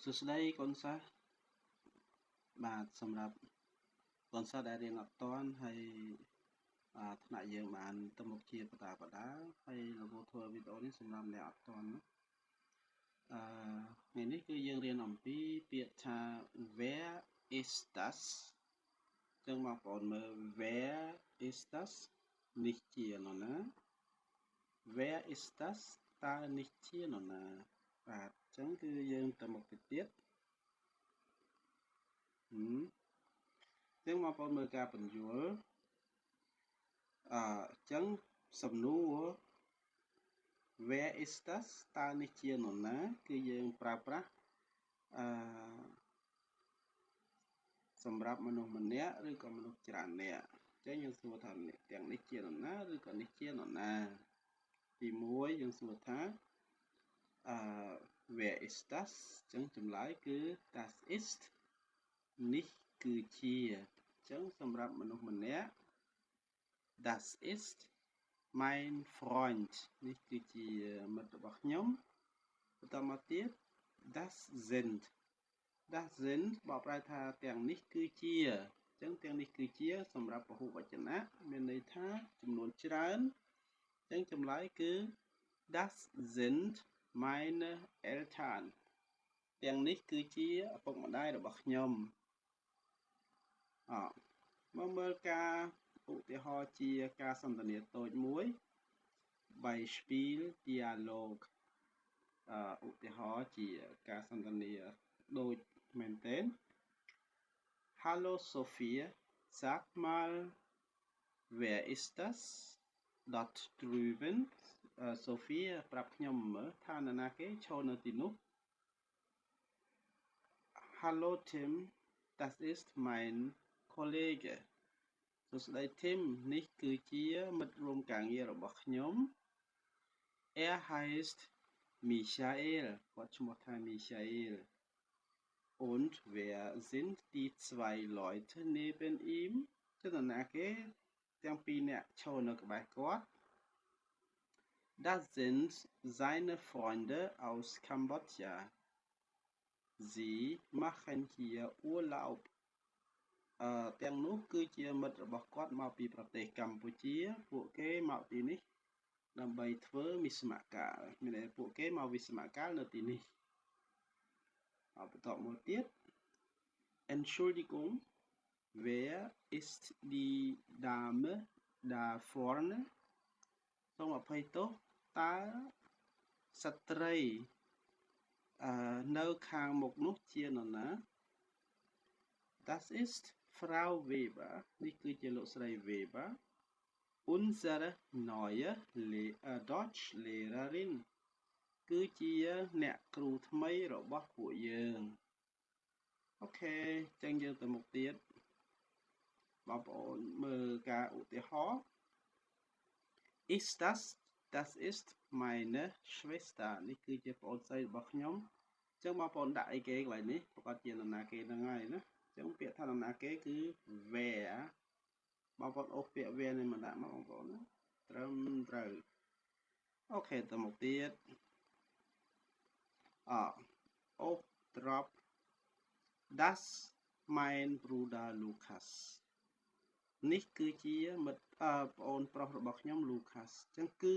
សួស្តីកូនសិស្សបាទសម្រាប់កូនសិស្សដែលរៀនអត់ទាន់ហើយថ្នាក់យើងបានទៅមុខជាបដាហើយលោកគ្រូធ្វើវីដេអូនេះសម្រាប់អ្នកអត់ទាន់ថ្ងៃនេះគឺយើងរៀនអំពីពាក្យថា where is das ចឹងបងប្អូនមើល where is das នេះជានរណា where is das តើនេះជានរណាបាទចឹងគឺយើងទៅមុខទៅទៀតចឹងបងប្អូនមើលការបញ្យល់ចឹងសំណួរ where is das តើនេះជានរណាគឺយើងប្រើប្រាស់សម្រាប់មនុស្សម្នាក់ឬក៏មនុស្សច្រើននាក់ចឹងយើងសួរថាទាំងនេះជានរណាឬក៏នេះជានរណាទី1យើងសួរថាwhere is das ចឹងចម្លើយគឺ das ist នេះគឺជាចឹងសម្រាប់មនុស្សម្នាក់ das ist mein Freund នេះគឺជាមិត្តរបស់ខ្ញុំបន្តមកទៀត das sind បកប្រែថាទាំងនេះគឺជាចឹងទាំងនេះគឺជាសម្រាប់ពហុវចនៈមានន័យថាចំនួនច្រើនចឹងចម្លើយគឺ das sind meine Eltern ទាំងនេះគឺជាឪពុកម្ដាយរបស់ខ្ញុំមកមើលការឧទាហរណ៍ជាការសន្ទនាតូចមួយ Beispiel Dialog ឧទាហរណ៍ជាការសន្ទនាដូចមែនទែន Hallo Sophia sag mal wer ist das dort drüben Sophia ប្រាប់ខ្ញុំមើលថានរណាគេឈរនៅទីនោះ Hallo Tim das ist mein Kollege សួស្តី Tim នេះគឺជាមិត្តរួមការងាររបស់ខ្ញុំ heißt Michael គាត់ឈ្មោះថា Michael und wer sind die zwei Leute neben ihm គឺនរណាគេទាំងពីរនាក់ឈរនៅក្បែរគាត់ Das sind seine Freunde aus Kambodscha Sie machen hier Urlaub ទាំងនោះគឺជាមិត្តរបស់គាត់មកពីប្រទេសកម្ពុជាពួកគេមកទីនេះដើម្បីធ្វើវិស្សមកាលមានន័យពួកគេមកវិស្សមកាលនៅទីនេះបន្តមកទៀត Entschuldigung wer ist die Dame da vorne សូមអភ័យទោសតើស្ត្រីនៅខាងមុខនោះជានរណា Das ist Frau Weber នេះគឺជាលោកស្រី Weber unsere neue Deutsch Lehrerin គឺជាអ្នកគ្រូថ្មីរបស់ពួកយើងអូខេចឹងយើងទៅមុខទៀតបងប្អូនមើលការឧទាហរណ៍ Ist das ist meine Schwester នេះគឺជាប្អូនស្រីរបស់ខ្ញុំចឹងបងប្អូនដាក់អីគេកន្លែងនេះប្រកាសជានរណាគេហ្នឹងហើយណាចឹងពាក្យថានរណាគេគឺ where បងប្អូនអូសពាក្យ where នេះមកដាក់មកបងប្អូនណាត្រឹមត្រូវអូខេទៅមុខទៀតអូស drop das mein Bruder Lukas នេះគឺជាមិត្តប្អូនប្រុសរបស់ខ្ញុំ Lucas ចឹងគឺ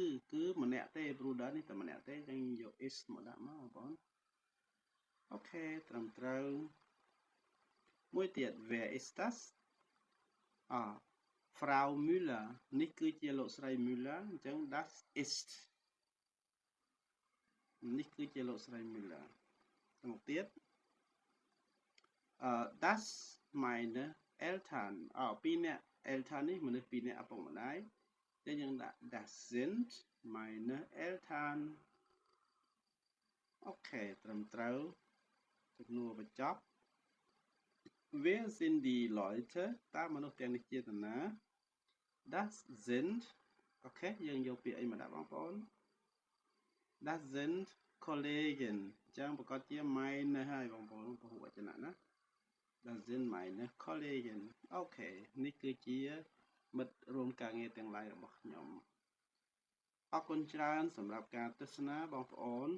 ម្នាក់ទេ Bruder នេះតែម្នាក់ទេចឹងយក is មកដាក់មកបងប្អូនអូខេត្រឹមត្រូវមួយទៀត Wer ist das Frau Müller នេះគឺជាលោកស្រី Müller អញ្ចឹង das ist នេះគឺជាលោកស្រី Müller ទៅទៀតdas meine Eltern ពីរនាក់ Eltern នេះមនុស្សពីរនាក់ឪពុកម្ដាយចឹងយើងដាក់ das sind meine Eltern អូខេត្រឹមត្រូវចំនួនបញ្ចប់ Wer sind die Leute តើមនុស្សទាំងនេះជានរណា Das sind អូខេយើងយកពាក្យអីមកដាក់បងប្អូន Das sind Kollegen ចឹងប្រកាសជា meine ហើយបងប្អូនពហុវចនៈណា Das sind meine Kollegen អូខេនេះគឺជាមិត្តរួមការងារទាំងឡាយរបស់ខ្ញុំអរគុណច្រើនសម្រាប់ការទស្សនាបងប្អូន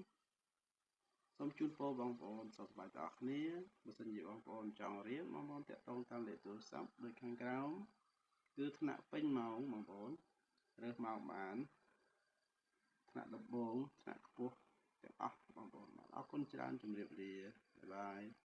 សូមជូនពរបងប្អូនសុខសប្បាយទាំងអស់គ្នាបើសិនជាបងប្អូនចង់រៀនបងប្អូនតាក់ទងតាមលេខទូរស័ព្ទដូចខាងក្រោមគឺថ្នាក់ពេញម៉ោងបងប្អូនរើសម៉ោងបានថ្នាក់ដំបូងថ្នាក់ខ្ពស់ទាំងអស់បងប្អូនអរគុណច្រើនជម្រាបលាបាយបាយ